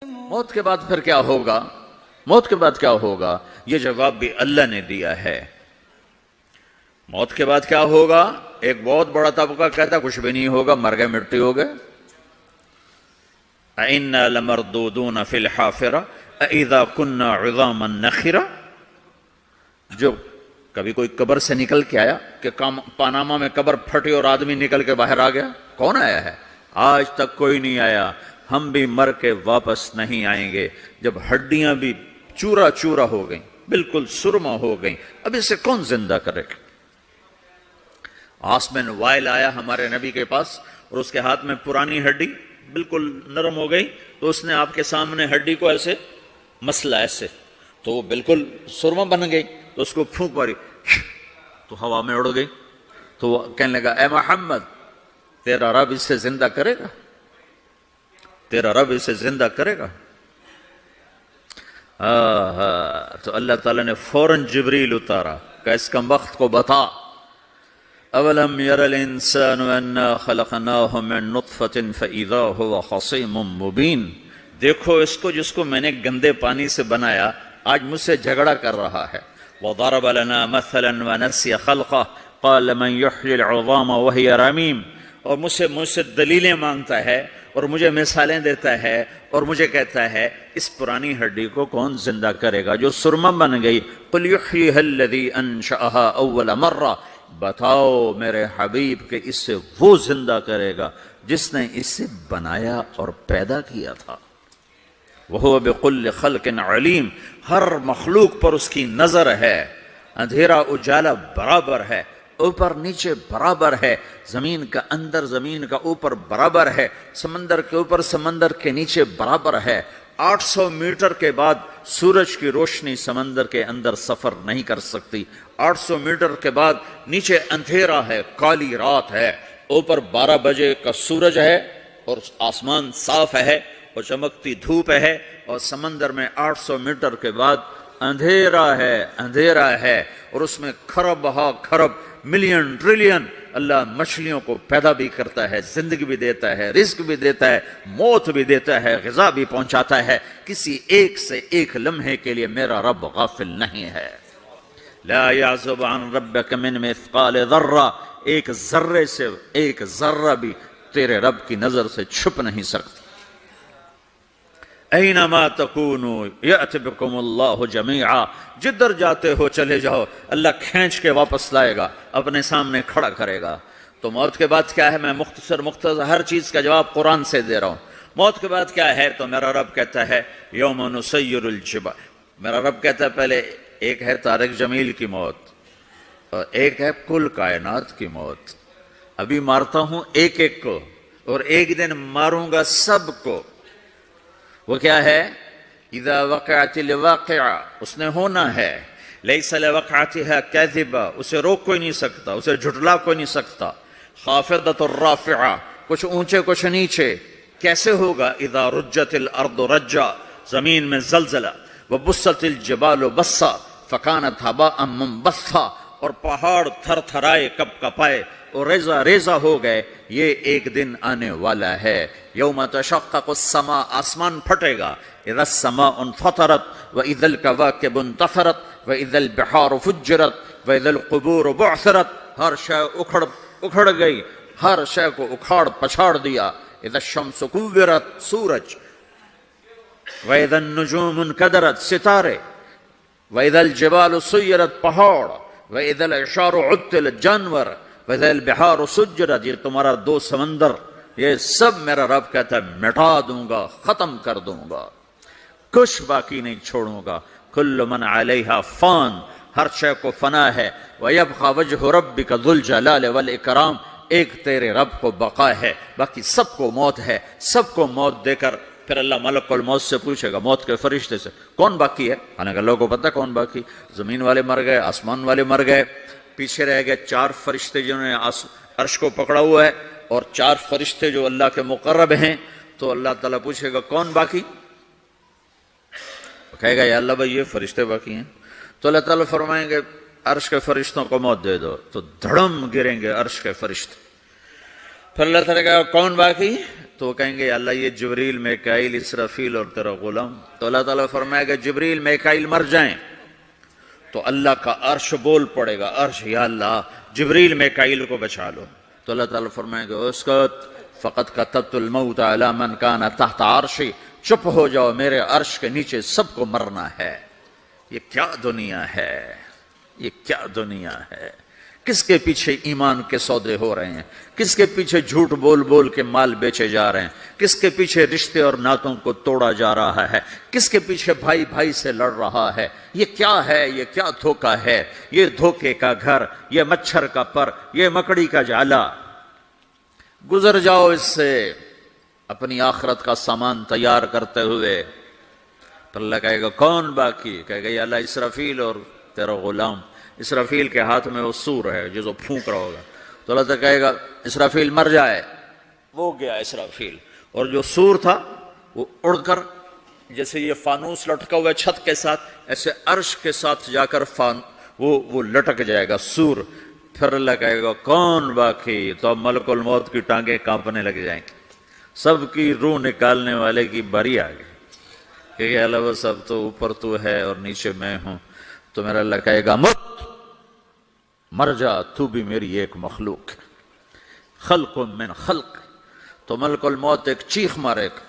موت کے بعد پھر کیا ہوگا؟ موت کے بعد کیا ہوگا؟ یہ جواب بھی اللہ نے دیا ہے۔ موت کے بعد کیا ہوگا؟ ایک بہت بڑا طبقہ کہتا کچھ بھی نہیں ہوگا، مر گئے، مٹی ہو گئے۔ اِنَّا لَمَرْدُودُونَ فِي الْحَافِرَةِ اِذَا كُنَّا عِظَامًا نَخِرَةً۔ جو کبھی کوئی قبر سے نکل کے آیا کہ پاناما میں قبر پھٹی اور آدمی نکل کے باہر آ گیا؟ کون آیا ہے؟ آج تک کوئی نہیں آیا۔ ہم بھی مر کے واپس نہیں آئیں گے۔ جب ہڈیاں بھی چورا چورا ہو گئیں، بالکل سرما ہو گئیں، اب اسے کون زندہ کرے گا؟ عاص بن وائل آیا ہمارے نبی کے پاس اور اس کے ہاتھ میں پرانی ہڈی بالکل نرم ہو گئی، تو اس نے آپ کے سامنے ہڈی کو ایسے مسلا، ایسے، تو وہ بالکل سرما بن گئی، تو اس کو پھونک ماری تو ہوا میں اڑ گئی۔ تو وہ کہنے لگا اے محمد، تیرا رب اسے زندہ کرے گا؟ تیرا رب اسے زندہ کرے گا؟ تو اللہ تعالیٰ نے فوراً جبریل اتارا کہ اس کم وقت کو بتا، اولم یر الانسان انا خلقناہ من نطفۃ فاذا هو خصیم مبین۔ دیکھو اس کو جس کو میں نے گندے پانی سے بنایا، آج مجھ سے جھگڑا کر رہا ہے۔ وضرب لنا مثلا ونسی خلقہ قال من یحیی العظام وہی رمیم۔ اور مجھ سے دلیلیں مانگتا ہے اور مجھے مثالیں دیتا ہے اور مجھے کہتا ہے اس پرانی ہڈی کو کون زندہ کرے گا جو سرما بن گئی؟ قل یحییھا الذی انشأھا اول مرہ۔ بتاؤ میرے حبیب کہ اس سے وہ زندہ کرے گا جس نے اسے بنایا اور پیدا کیا تھا۔ وہو بکل خلق علیم۔ ہر مخلوق پر اس کی نظر ہے۔ اندھیرا اجالا برابر ہے، اوپر نیچے برابر ہے، زمین کا اندر زمین کا اوپر برابر ہے، سمندر کے اوپر سمندر کے نیچے برابر ہے۔ 800 میٹر کے بعد سورج کی روشنی سمندر کے اندر سفر نہیں کر سکتی۔ 800 میٹر کے بعد نیچے اندھیرا ہے، کالی رات ہے، اوپر 12 بجے کا سورج ہے اور آسمان صاف ہے اور چمکتی دھوپ ہے، اور سمندر میں 800 میٹر کے بعد اندھیرا ہے اور اس میں کھرب ہا کھرب، ملین ٹریلین اللہ مچھلیوں کو پیدا بھی کرتا ہے، زندگی بھی دیتا ہے، رزق بھی دیتا ہے، موت بھی دیتا ہے، غذا بھی پہنچاتا ہے۔ کسی ایک سے ایک لمحے کے لیے میرا رب غافل نہیں ہے۔ لا یعزب عن ربک من مثقال ذرہ۔ ایک ذرے سے ایک ذرہ بھی تیرے رب کی نظر سے چھپ نہیں سکتی۔ اینما تکونوا یأت بکم اللہ جمیعا۔ جدھر جاتے ہو چلے جاؤ، اللہ کھینچ کے واپس لائے گا، اپنے سامنے کھڑا کرے گا۔ تو موت کے بعد کیا ہے؟ میں مختصر ہر چیز کا جواب قرآن سے دے رہا ہوں۔ موت کے بعد کیا ہے؟ تو میرا رب کہتا ہے یوم نسیر الجبال۔ میرا رب کہتا ہے پہلے ایک ہے طارق جمیل کی موت اور ایک ہے کل کائنات کی موت۔ ابھی مارتا ہوں ایک ایک کو اور ایک دن ماروں گا سب کو۔ وہ کیا ہے؟ اذا وقعت الواقعہ، اس نے ہونا ہے۔ لیس لوقعتها کاذبہ، اسے روک کوئی نہیں سکتا، اسے جھٹلا کوئی نہیں سکتا۔ خافضۃ الرافعہ، کچھ اونچے کچھ نیچے۔ کیسے ہوگا؟ اذا رجت الارض رجا، زمین میں زلزلہ۔ وبست الجبال بسا فکانت ہباء منبثا، اور پہاڑ تھر تھرائے، کپ کپائے اور ریزہ ریزہ ہو گئے۔ یہ ایک دن آنے والا ہے۔ یوم تشقق السماء، آسمان پھٹے گا۔ اذا السماء انفطرت واذا الکواکب انتثرت واذا البحار فجرت واذا القبور بعثرت۔ ہر شے اکھڑ گئی، ہر شے کو اکھاڑ پچھاڑ دیا۔ اذا الشمس کورت، سورج۔ واذا النجوم انکدرت، ستارے۔ واذا الجبال سیرت، پہاڑ۔ واذا العشار عطلت، جانور۔ واذا البحار سجرت، یہ تمہارا دو سمندر، یہ سب میرا رب کہتا ہے مٹا دوں گا، ختم کر دوں گا، کچھ باقی نہیں چھوڑوں گا۔ کل من علیہا فان، ہر شے کو فنا ہے۔ وَيَبْقَى وَجْهُ رَبِّكَ ذُو الْجَلَالِ وَالْإِكْرَامِ، ایک تیرے رب کو بقا ہے، باقی سب کو موت ہے۔ سب کو موت دے کر پھر اللہ ملک الموت سے پوچھے گا، موت کے فرشتے سے، کون باقی ہے؟ حالانکہ اللہ کو پتہ کون باقی۔ زمین والے مر گئے، آسمان والے مر گئے، پیچھے رہ گئے 4 فرشتے جنہوں نے عرش کو پکڑا ہوا ہے اور 4 فرشتے جو اللہ کے مقرب ہیں۔ تو اللہ تعالیٰ پوچھے گا کون باقی؟ کہے گا یا اللہ بھائی یہ فرشتے باقی ہیں۔ تو اللہ تعالیٰ فرمائیں گے عرش کے فرشتوں کو موت دے دو، تو دھڑم گریں گے عرش کے فرشتے۔ پھر اللہ تعالیٰ کہا کون باقی؟ تو وہ کہیں گے اللہ یہ جبریل میکائیل اسرافیل اور تیرا غلام. تو اللہ تعالیٰ فرمائے گا جبریل میکائیل مر جائیں تو اللہ کا عرش بول پڑے گا, عرش یا اللہ جبریل میکائیل کو بچا لو. تو اللہ تعالیٰ فرمائے گا اسکت فقط کتبت الموت علی من کان تحت عرشی, چپ ہو جاؤ میرے عرش کے نیچے سب کو مرنا ہے. یہ کیا دنیا ہے, یہ کیا دنیا ہے. کس کے پیچھے ایمان کے سودے ہو رہے ہیں, کس کے پیچھے جھوٹ بول بول کے مال بیچے جا رہے ہیں, کس کے پیچھے رشتے اور ناتوں کو توڑا جا رہا ہے, کس کے پیچھے بھائی بھائی سے لڑ رہا ہے. یہ کیا ہے, یہ کیا دھوکہ ہے, یہ دھوکے کا گھر, یہ مچھر کا پر, یہ مکڑی کا جالا. گزر جاؤ اس سے اپنی آخرت کا سامان تیار کرتے ہوئے. تو اللہ کہے گا کون باقی, کہے گا یا اللہ اسرافیل اور تیرا غلام. اسرافیل کے ہاتھ میں وہ سور ہے جو پھونک رہا ہوگا. تو اللہ تعالیٰ کہے گا اسرافیل مر جائے, وہ گیا اسرافیل, اور جو سور تھا وہ اڑ کر جیسے یہ فانوس لٹکا ہوا ہے چھت کے ساتھ, ایسے عرش کے ساتھ جا کر وہ لٹک جائے گا سور. پھر اللہ کہے گا کون باقی, تو اب ملک الموت کی ٹانگیں کانپنے لگ جائیں گی, سب کی روح نکالنے والے کی باری آ گئی کہ اللہ وہ سب تو اوپر تو ہے اور نیچے میں ہوں. تو میرا اللہ کہے گا مت, مر جا, تو بھی میری ایک مخلوق ہے, خلق من خلق. تو ملک الموت ایک چیخ مارے گا,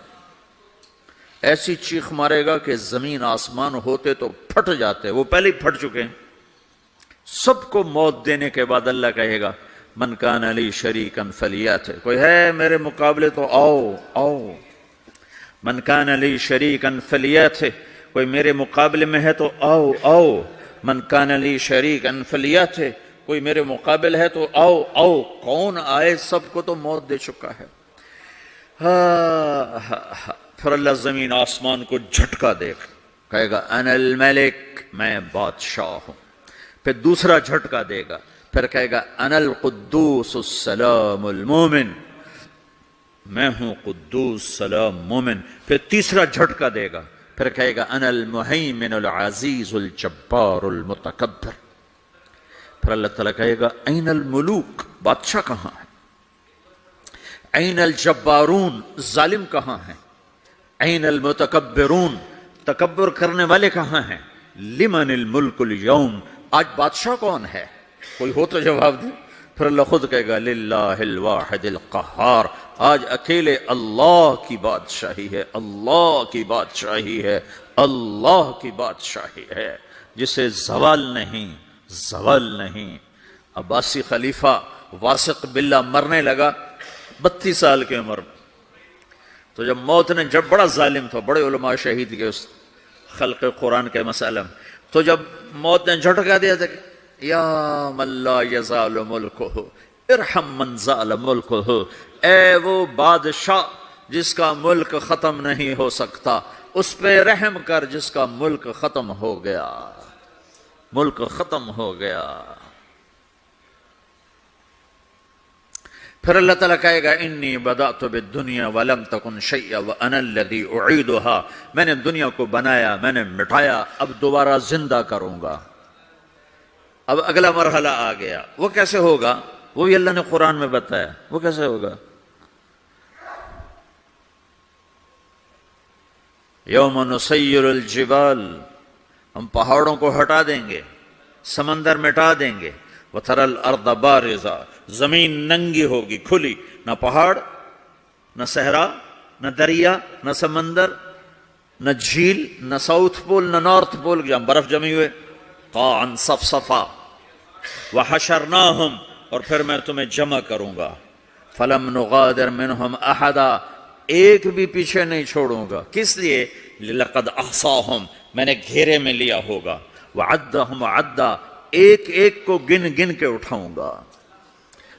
ایسی چیخ مارے گا کہ زمین آسمان ہوتے تو پھٹ جاتے, وہ پہلے ہی پھٹ چکے ہیں. سب کو موت دینے کے بعد اللہ کہے گا من کان لی شریکن فلیات, کوئی ہے میرے مقابلے تو آؤ آؤ. من کان لی شریکن فلیات, کوئی میرے مقابلے میں ہے تو آؤ آؤ. من کان لی شریکن فلیات, کوئی میرے مقابل ہے تو آؤ آؤ. کون آئے, سب کو تو موت دے چکا ہے. پھر اللہ زمین آسمان کو جھٹکا دے گا, کہے گا انا الملک, میں بادشاہ ہوں. پھر دوسرا جھٹکا دے گا, پھر کہے گا انا القدوس السلام المومن, میں ہوں قدوس سلام مومن. پھر تیسرا جھٹکا دے گا, پھر کہے گا انا المہیمن العزیز الجبار المتکبر. پھر اللہ تعالیٰ کہے گا این الملوک, بادشاہ کہاں ہے؟ این الجبارون, ظالم کہاں ہیں؟ این المتکبرون, تکبر کرنے والے کہاں ہیں؟ لمن الملک اليوم, آج بادشاہ کون ہے؟ کوئی ہو تو جواب دے. پھر اللہ خود کہے گا للہ الواحد القہار, آج اکیلے اللہ کی بادشاہی ہے, اللہ کی بادشاہی ہے, اللہ کی بادشاہی ہے, جسے زوال نہیں, زوال نہیں. عباسی خلیفہ واسق باللہ مرنے لگا 32 سال کی عمر. تو جب موت نے, جب بڑا ظالم تھا, بڑے علماء شہید کے اس خلق قرآن کے مسئلہ میں, تو جب موت نے جھٹکا دیا تھا یا من لا یزال ملکہ ارحم من زال ملکہ, اے وہ بادشاہ جس کا ملک ختم نہیں ہو سکتا, اس پہ رحم کر جس کا ملک ختم ہو گیا, ملک ختم ہو گیا. پھر اللہ تعالیٰ کہے گا انی بدأت بالدنیا ولم تکن شیئا وانا الذی اعیدھا, میں نے دنیا کو بنایا, میں نے مٹایا, اب دوبارہ زندہ کروں گا. اب اگلا مرحلہ آ گیا, وہ کیسے ہوگا؟ وہ بھی اللہ نے قرآن میں بتایا. وہ کیسے ہوگا؟ یوم نسیر الجبال, ہم پہاڑوں کو ہٹا دیں گے, سمندر مٹا دیں گے. وتری الارض بارزا, زمین ننگی ہوگی, کھلی, نہ پہاڑ, نہ صحرا, نہ دریا, نہ سمندر, نہ جھیل, نہ ساؤتھ پول, نہ نارتھ پول جہاں برف جمی ہوئے. قاعا صفصفا وحشرناہم, اور پھر میں تمہیں جمع کروں گا. فلم نغادر منہم احدا, ایک بھی پیچھے نہیں چھوڑوں گا. کس لیے؟ لقد احصاہم, میں نے گھیرے میں لیا ہوگا. وعدہم عدا, ایک ایک کو گن گن کے اٹھاؤں گا.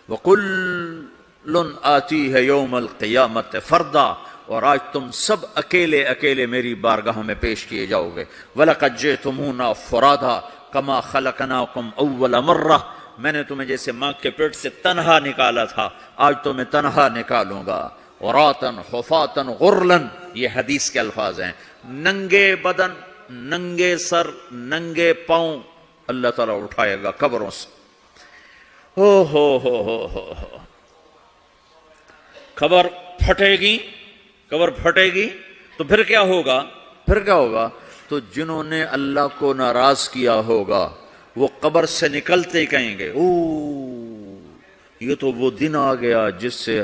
وَكُلٌّ آتِيهَ يَوْمَ الْقِيَامَةِ فَرْدًا, اور آج تم سب اکیلے اکیلے میری بارگاہ میں پیش کیے جاؤ گے. وَلَقَدْ جِئْتُمُونَا فُرَادًا كَمَا خَلَقْنَاكُمْ أَوَّلَ مَرَّةٍ, میں نے تمہیں جیسے ماں کے پیٹ سے تنہا نکالا تھا, آج تمہیں تنہا نکالوں گا. عُرَاةً حُفَاةً غُرْلًا, یہ حدیث کے الفاظ ہیں. ننگے بدن, ننگے سر, ننگے پاؤں اللہ تعالیٰ اٹھائے گا قبروں سے. ہو قبر پھٹے گی، قبر پھٹے گی تو پھر کیا ہوگا؟ پھر کیا ہوگا؟ تو جنہوں نے اللہ کو ناراض کیا ہوگا وہ قبر سے نکلتے کہیں گے او یہ تو وہ دن آ گیا جس سے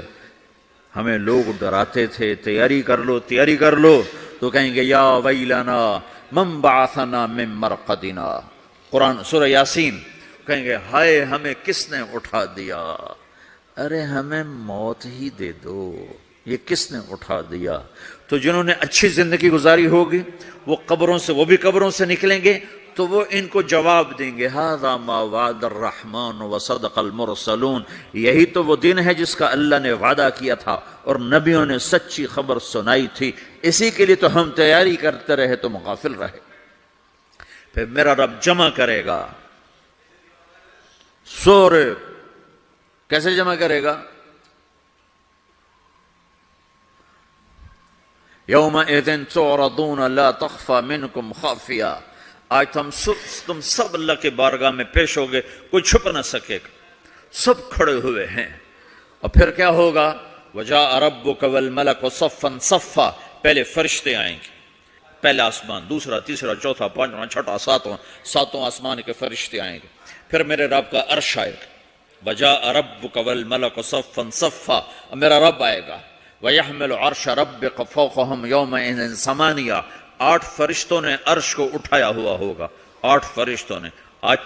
ہمیں لوگ ڈراتے تھے، تیاری کر لو تیاری کر لو. تو کہیں گے یا ویلنا من بعثنا من مرقدنا، قرآن سورہ یاسین. کہیں گے ہائے ہمیں کس نے اٹھا دیا. ارے ہمیں موت ہی دے دو، یہ کس نے اٹھا دیا؟ تو جنہوں نے اچھی زندگی گزاری ہوگی وہ قبروں سے، وہ بھی قبروں سے نکلیں گے تو وہ ان کو جواب دیں گے ھذا ما وعد الرحمن وصدق المرسلون، یہی تو وہ دن ہے جس کا اللہ نے وعدہ کیا تھا اور نبیوں نے سچی خبر سنائی تھی، اسی کے لیے تو ہم تیاری کرتے رہے تم غافل رہے. پھر میرا رب جمع کرے گا سورے. کیسے جمع کرے گا؟ یومئذ تعرضون لا تخفى منکم خافیہ. آج تم سب اللہ کے بارگاہ میں پیش ہوگے، کوئی چھپ نہ سکے گا، سب کھڑے ہوئے ہیں. اور پھر کیا ہوگا؟ وجاء ربک والملک صفا صفا. پہلے فرشتے آئیں گے، پہلا آسمان، دوسرا، تیسرا، چوتھا، پانچواں، چھٹا، ساتواں آسمان کے فرشتے آئیں گے. پھر میرے رب کا عرش آئے گا. وجاء ربک والملک صفا صفا. میرا رب آئے گا. وَيَحْمِلُ عَرْشَ رَبِّكَ فَوْقَهُمْ يَوْمَئِذٍ ثَمَانِيَةٌ. 8 فرشتوں نے عرش کو اٹھایا ہوا ہوگا. 8 فرشتوں نے، آج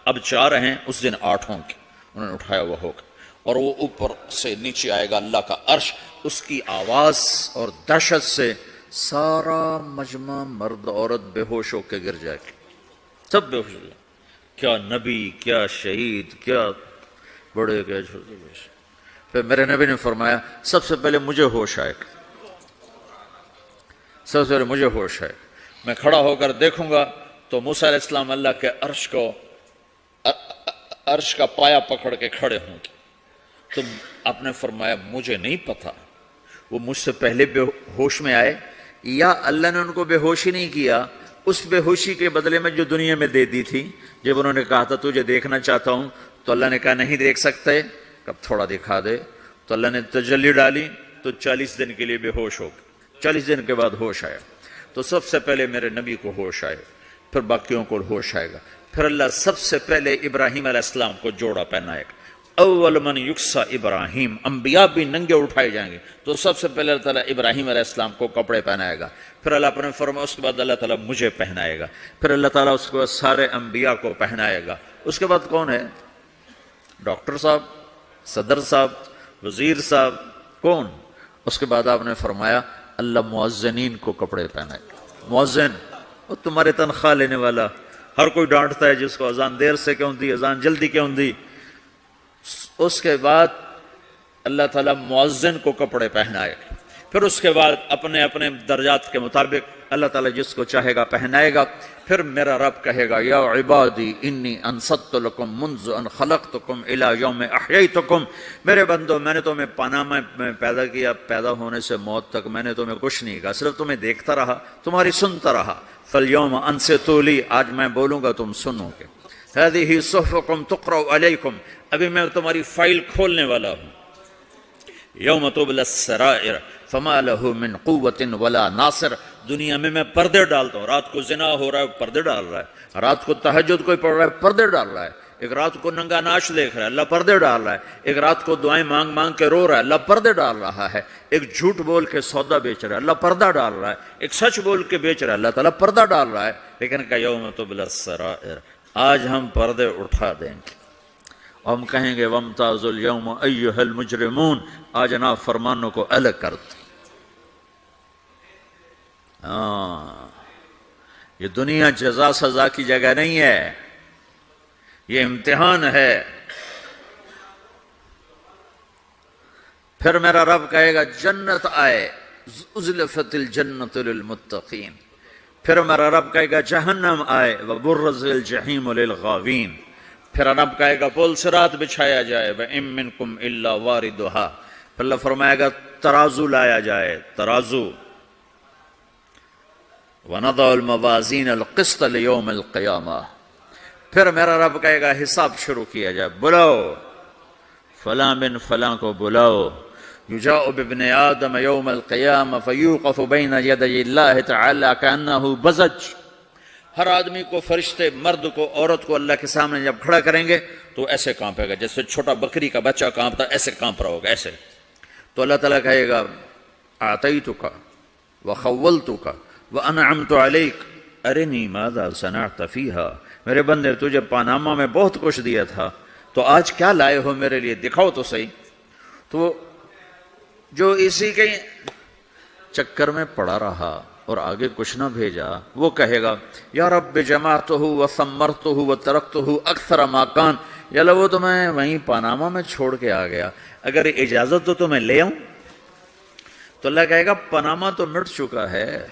اب 4 ہیں، اس دن 8 ہوں گے، انہوں نے اٹھایا ہوا ہوگا. اور وہ اوپر سے نیچے آئے گا اللہ کا عرش. اس کی آواز اور دہشت سے سارا مجمع مرد عورت بے ہوش ہو کے گر جائے گا، سب بے ہوش ہو جائے. کیا نبی، کیا شہید، کیا بڑے، کیا چھوٹے. پھر میرے نبی نے فرمایا سب سے پہلے مجھے ہوش آئے گا، سب سے پہلے مجھے ہوش آئے. میں کھڑا ہو کر دیکھوں گا تو موسیٰ علیہ السلام اللہ کے عرش کا پایا پکڑ کے کھڑے ہوں گے. تو آپ نے فرمایا مجھے نہیں پتا وہ مجھ سے پہلے بے ہوش میں آئے یا اللہ نے ان کو بے ہوشی نہیں کیا. اس بے ہوشی کے بدلے میں جو دنیا میں دے دی تھی، جب انہوں نے کہا تھا تجھے دیکھنا چاہتا ہوں، تو اللہ نے کہا نہیں دیکھ سکتے، کب تھوڑا دکھا دے. تو اللہ نے تجلی ڈالی تو 40 دن کے لیے بے ہوش ہو گئے. 40 دن کے بعد ہوش آیا. تو سب سے پہلے میرے نبی کو ہوش آئے، پھر باقیوں کو ہوش آئے گا. پھر اللہ سب سے پہلے ابراہیم علیہ السلام کو جوڑا پہنائے گا. اول من یکسا ابراہیم. انبیاء بھی ننگے اٹھائے جائیں گے تو سب سے پہلے اللہ تعالیٰ ابراہیم علیہ السلام کو کپڑے پہنائے گا. پھر اللہ نے فرمایا اس کے بعد اللہ تعالیٰ مجھے پہنائے گا. پھر اللہ تعالیٰ اس کے بعد سارے انبیاء کو پہنائے گا. اس کے بعد کون ہے؟ ڈاکٹر صاحب، صدر صاحب، وزیر صاحب، کون؟ اس کے بعد آپ نے فرمایا اللہ مؤذنین کو کپڑے پہنائے گا. مؤذن وہ تمہارے تنخواہ لینے والا، ہر کوئی ڈانٹتا ہے جس کو اذان دیر سے کیوں دی، اذان جلدی کیوں دی. اس کے بعد اللہ تعالیٰ مؤذن کو کپڑے پہنائے گا. پھر اس کے بعد اپنے اپنے درجات کے مطابق اللہ تعالیٰ جس کو چاہے گا پہنائے گا. پھر میرا رب کہے گا یا عبادی انی انصت لکم منذ ان خلقتکم الی یوم احییتکم. میرے بندو میں نے تمہیں پاناما میں پیدا کیا، پیدا ہونے سے موت تک میں نے تمہیں کچھ نہیں کہا، صرف تمہیں دیکھتا رہا، تمہاری سنتا رہا. فالیوم انصتوا لی، آج میں بولوں گا تم سنو گے. ہذہ صحفکم تقرأ علیکم، ابھی میں تمہاری فائل کھولنے والا ہوں. یوم تبلی السرائر فما لہ من قوت ولا ناصر. دنیا میں پردے ڈالتا ہوں. رات کو زنا ہو رہا ہے، پردے ڈال رہا ہے. رات کو تہجد کوئی پڑھ رہا ہے، پردے ڈال رہا ہے. ایک رات کو ننگا ناچ دیکھ رہا ہے، اللہ پردے ڈال رہا ہے. ایک رات کو دعائیں مانگ مانگ کے رو رہا ہے، اللہ پردے ڈال رہا ہے. ایک جھوٹ بول کے سودا بیچ رہا ہے، اللہ پردہ ڈال رہا ہے. ایک سچ بول کے بیچ رہا ہے، اللہ تعالیٰ پردہ ڈال رہا ہے. لیکن کہ یوم تبلی السرائر، آج ہم پردے اٹھا دیں گے. ہم کہیں گے وامتازوا اليوم ایھا المجرمون، آج نافرمانوں کو الگ کر دو. یہ دنیا جزا سزا کی جگہ نہیں ہے، یہ امتحان ہے. پھر میرا رب کہے گا جنت آئے، ازلفت الجنت للمتقین. پھر میرا رب کہے گا جہنم آئے، وبرز الجحیم للغاوین. پھر رب کہے گا پل صراط بچھایا جائے، وَإِن مِّنكُمْ إِلَّا وَارِدُهَا. پھر اللہ فرمائے گا ترازو لایا جائے، ترازو. وَنَضَعُ الْمَوَازِينَ الْقِسْطَ لِيَوْمِ الْقِيَامَةِ. پھر میرا رب کہے گا حساب شروع کیا جائے، بلاؤ فلاں بن فلاں کو بلاؤ. یجاء بابن آدم یوم القیامہ فیوقف بین یدی اللہ تعالی کأنہ بزج، ہر آدمی کو، فرشتے، مرد کو، عورت کو اللہ کے سامنے جب کھڑا کریں گے تو ایسے کانپے گا جیسے چھوٹا بکری کا بچہ کانپتا، ایسے کانپ رہا ہوگا ایسے. تو اللہ تعالیٰ کہے گا اعطیتک وخولتک وانعمت علیک ارنی ماذا صنعت فیہا، میرے بندے تجھے پاناما میں بہت کچھ دیا تھا تو آج کیا لائے ہو میرے لیے، دکھاؤ تو صحیح. تو جو اسی کے چکر میں پڑا رہا اور آگے کچھ نہ بھیجا وہ کہے گا یا رب جمعتہ وثمرتہ وترکتہ اکثر ما کان، یا اللہ وہ تو میں وہیں پاناما میں چھوڑ کے آ گیا، اگر اجازت تو میں لے آؤں. تو اللہ کہے گا پاناما تو مٹ چکا ہے،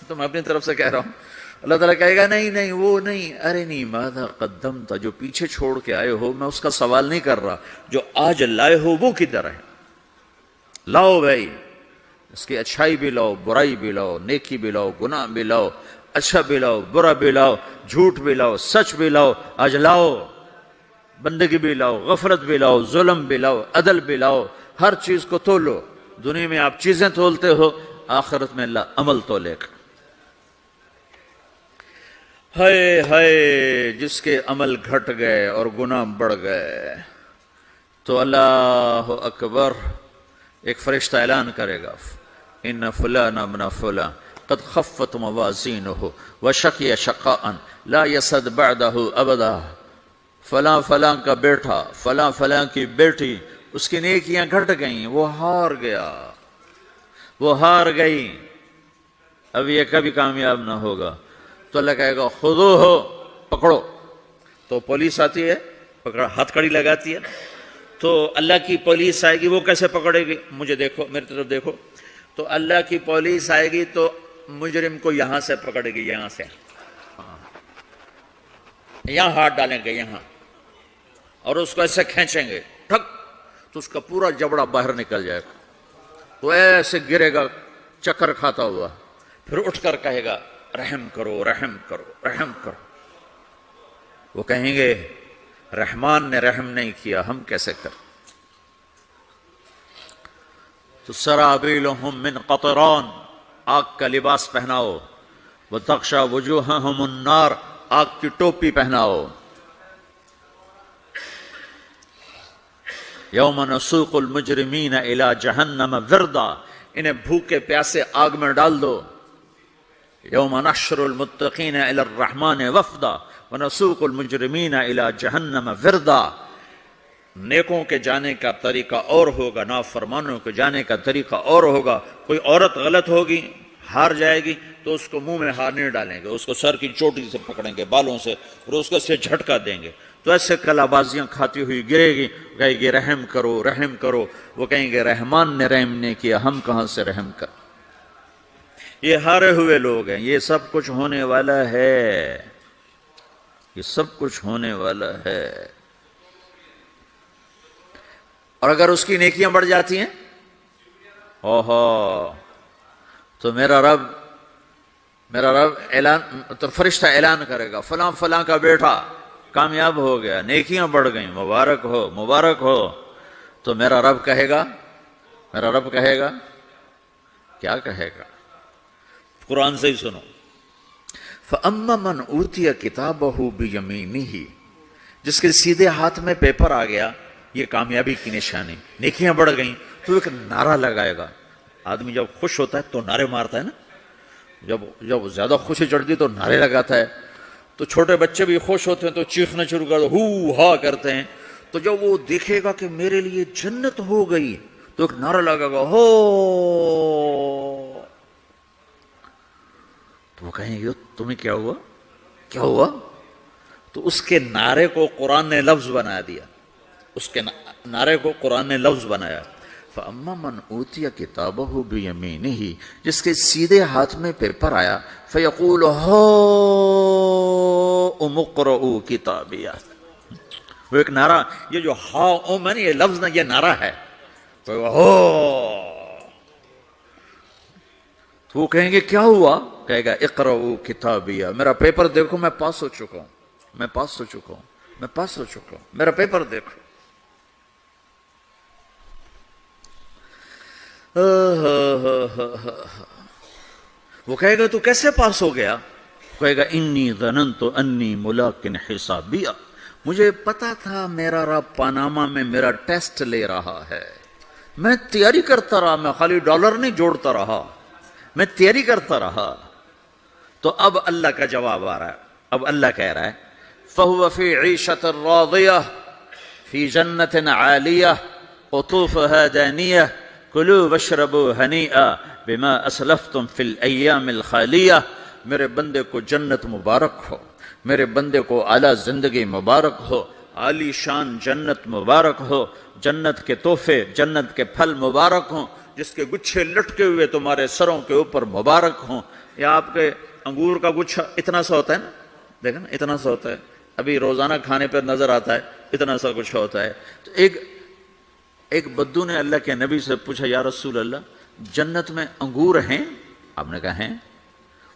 تو میں اپنی طرف سے کہہ رہا ہوں. اللہ تعالیٰ کہے گا نہیں نہیں وہ نہیں، ارنی ماذا قدمت، جو پیچھے چھوڑ کے آئے ہو میں اس کا سوال نہیں کر رہا، جو آج لائے ہو وہ کدھر ہے، لاؤ بھائی، اس کی اچھائی بھی لاؤ، برائی بھی لاؤ، نیکی بھی لاؤ، گناہ بھی لاؤ، اچھا بھی لاؤ، برا بھی لاؤ، جھوٹ بھی لاؤ، سچ بھی لاؤ، آج لاؤ، بندگی بھی لاؤ، غفلت بھی لاؤ، ظلم بھی لاؤ، عدل بھی لاؤ، ہر چیز کو تولو. دنیا میں آپ چیزیں تولتے ہو، آخرت میں اللہ عمل تولے گا. ہائے ہائے جس کے عمل گھٹ گئے اور گناہ بڑھ گئے تو اللہ اکبر، ایک فرشتہ اعلان کرے گا ان فلان ابن فلان قد خفت موازینہ وشقی شقاء لا یسد بعدہ ابدا، فلاں فلاں کا بیٹا، فلاں فلاں کی بیٹی، اس کی نیکیاں گھٹ گئیں، وہ ہار گیا، وہ ہار گئی، اب یہ کبھی کامیاب نہ ہوگا. تو اللہ کہے گا خودو ہو، پکڑو. تو پولیس آتی ہے، پکڑ ہتھ کڑی لگاتی ہے، تو اللہ کی پولیس آئے گی، وہ کیسے پکڑے گی، مجھے دیکھو، میری طرف دیکھو. تو اللہ کی پولیس آئے گی تو مجرم کو یہاں سے پکڑے گی، یہاں سے، یہاں ہاتھ ڈالیں گے یہاں، اور اس کو ایسے کھینچیں گے ٹھک، تو اس کا پورا جبڑا باہر نکل جائے گا، تو ایسے گرے گا چکر کھاتا ہوا، پھر اٹھ کر کہے گا رحم کرو رحم کرو رحم کرو. وہ کہیں گے رحمان نے رحم نہیں کیا، ہم کیسے کر. تو سرابیلہم من قطران، آگ کا لباس پہناؤ، وتغشا وجوہہم النار، آگ کی ٹوپی پہناؤ. یوم نسوق المجرمین الی جہنم وردا، انہیں بھوکے پیاسے آگ میں ڈال دو. یوم نحشر المتقین الی الرحمن وفدا ونسوق المجرمین الی جہنم وردا. نیکوں کے جانے کا طریقہ اور ہوگا، نافرمانوں کے جانے کا طریقہ اور ہوگا. کوئی عورت غلط ہوگی، ہار جائے گی تو اس کو منہ میں ہار نہیں ڈالیں گے، اس کو سر کی چوٹی سے پکڑیں گے، بالوں سے، اور اس کو سے جھٹکا دیں گے، تو ایسے کلا بازیاں کھاتی ہوئی گرے گی، کہے گی رحم کرو رحم کرو. وہ کہیں گے رحمان نے رحم نہیں کیا، ہم کہاں سے رحم کر. یہ ہارے ہوئے لوگ ہیں. یہ سب کچھ ہونے والا ہے، یہ سب کچھ ہونے والا ہے. اور اگر اس کی نیکیاں بڑھ جاتی ہیں اوہو، تو میرا رب اعلان، تو فرشتہ اعلان کرے گا فلاں فلاں کا بیٹا کامیاب ہو گیا، نیکیاں بڑھ گئیں، مبارک ہو مبارک ہو. تو میرا رب کہے گا کیا کہے گا، قرآن سے ہی سنو. فَأَمَّا مَنْ أُوتِيَ كِتَابَهُ بِيَمِينِهِ، جس کے سیدھے ہاتھ میں پیپر آ گیا، یہ کامیابی کی نشانی، نیکیاں بڑھ گئیں، تو ایک نعرہ لگائے گا. آدمی جب خوش ہوتا ہے تو نعرے مارتا ہے نا، جب زیادہ خوشی چڑھتی تو نعرے لگاتا ہے. تو چھوٹے بچے بھی خوش ہوتے ہیں تو چیخنا شروع کر ہو ہا کرتے ہیں. تو جب وہ دیکھے گا کہ میرے لیے جنت ہو گئی تو ایک نعرہ لگے گا ہو. تو وہ کہیں گے تمہیں کیا ہوا. تو اس کے نعرے کو قرآن نے لفظ بنا دیا، اس کے نعرے کو قرآن نے لفظ بنایا. فَأَمَّا مَنْ أُوتِيَ كِتَابَهُ بِيَمِينِهِ، جس کے سیدھے ہاتھ میں پیپر آیا، فَيَقُولُ هَاؤْمُ اقْرَءُوا كِتَابِيَهْ. وہ ایک نعرہ، یہ جو ہاؤم ہے نا، یہ لفظ نہ، یہ نعرہ ہے. تو وہ کہیں گے کیا ہوا، کہے گا اقرؤوا کتابیہ، میرا پیپر دیکھو، میں پاس ہو چکا ہوں، میرا پیپر دیکھو. وہ کہے گا تو کیسے پاس ہو گیا؟ کہے گا انی ظننت انی ملاقن حسابیہ، مجھے پتا تھا میرا رب پاناما میں میرا ٹیسٹ لے رہا ہے، میں تیاری کرتا رہا، میں خالی ڈالر نہیں جوڑتا رہا، میں تیاری کرتا رہا۔ تو اب اللہ کا جواب آ رہا ہے، اب اللہ کہہ رہا ہے فَهُوَ فِي عِيشَةٍ رَاضِيَةٍ فِي جَنَّةٍ عَالِيَةٍ قُطُوفُهَا دَانِيَةٌ كُلُوا وَاشْرَبُوا هَنِيئًا بِمَا أَسْلَفْتُمْ فِي الْأَيَّامِ الْخَالِيَةِ، میرے بندے کو جنت مبارک ہو، میرے بندے کو اعلیٰ زندگی مبارک ہو، عالی شان جنت مبارک ہو، جنت کے تحفے، جنت کے پھل مبارک ہوں، جس کے گچھے لٹکے ہوئے تمہارے سروں کے اوپر مبارک ہوں۔ یا آپ کے انگور کا گچھا اتنا سا ہوتا ہے نا، دیکھیں نا اتنا سا ہوتا ہے، ابھی روزانہ کھانے پر نظر آتا ہے، اتنا سا کچھ ہوتا ہے۔ تو ایک بدو نے اللہ کے نبی سے پوچھا یا رسول اللہ جنت میں انگور ہیں؟ آپ نے کہا ہیں۔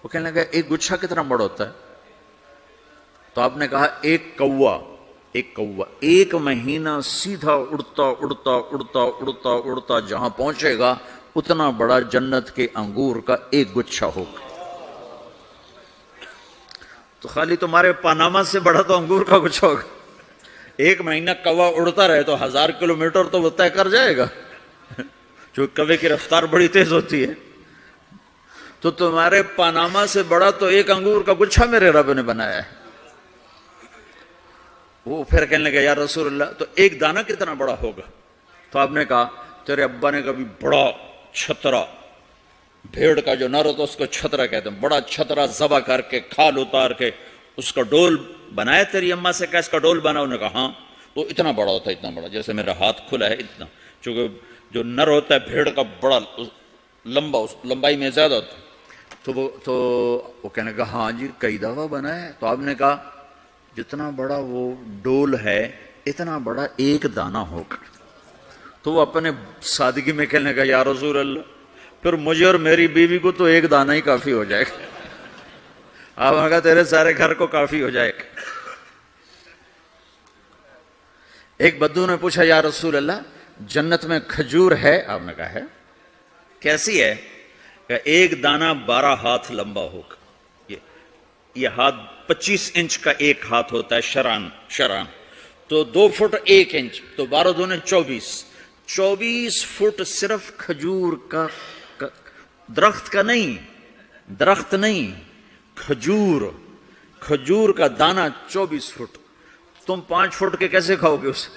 وہ کہنے لگا ایک گچھا کتنا بڑا ہوتا ہے؟ تو آپ نے کہا ایک کوا ایک مہینہ سیدھا اڑتا اڑتا اڑتا اڑتا اڑتا جہاں پہنچے گا اتنا بڑا جنت کے انگور کا ایک گچھا ہوگا۔ تو خالی تمہارے پاناما سے بڑا تو انگور کا گچھا ہوگا۔ ایک مہینہ کوا اڑتا رہے تو 1000 کلومیٹر تو وہ طے کر جائے گا، جو کوے کی رفتار بڑی تیز ہوتی ہے۔ تو تمہارے پاناما سے بڑا تو ایک انگور کا گچھا میرے رب نے بنایا ہے۔ وہ پھر کہنے لگا یا رسول اللہ تو ایک دانہ کتنا بڑا ہوگا؟ تو آپ نے کہا تیرے ابا نے کبھی بڑا چھترا، بھیڑ کا جو نر ہوتا اس کو چھترا کہتے ہیں، بڑا چھترا ذبح کر کے کھال اتار کے اس کا ڈول بنایا؟ تیری اماں سے کہا اس کا ڈول بنا؟ انہوں نے کہا ہاں۔ تو اتنا بڑا ہوتا ہے، اتنا بڑا جیسے میرا ہاتھ کھلا ہے اتنا، چونکہ جو نر ہوتا ہے بھیڑ کا بڑا لمبا، اس لمبائی میں زیادہ ہوتا ہے۔ تو وہ کہنے لگا ہاں جی کئی دفعہ بنا ہے۔ تو آپ نے کہا جتنا بڑا وہ ڈول ہے اتنا بڑا ایک دانہ ہوگا۔ تو وہ اپنے سادگی میں کہنے لگا یا رسول اللہ پھر مجھے اور میری بیوی کو تو ایک دانہ ہی کافی ہو جائے گا۔ آپ نے کہا تیرے سارے گھر کو کافی ہو جائے گا۔ ایک بدو نے پوچھا یا رسول اللہ جنت میں کھجور ہے؟ آپ نے کہا ہے۔ کیسی ہے؟ کہ ایک دانہ 12 ہاتھ لمبا ہوگا۔ یہ ہاتھ 25 انچ کا ایک ہاتھ ہوتا ہے، شران تو 2 فٹ 1 انچ، تو 12 دونے 24 فٹ صرف کھجور کا، درخت کا نہیں، درخت نہیں، کھجور کا دانہ 24 فٹ۔ تم 5 فٹ کے کیسے کھاؤ گے اسے؟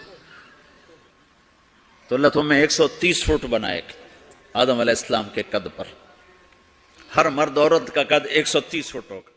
تو اللہ تمہیں 130 فٹ بنائے گا آدم علیہ السلام کے قد پر۔ ہر مرد عورت کا قد 130 فٹ ہوگا۔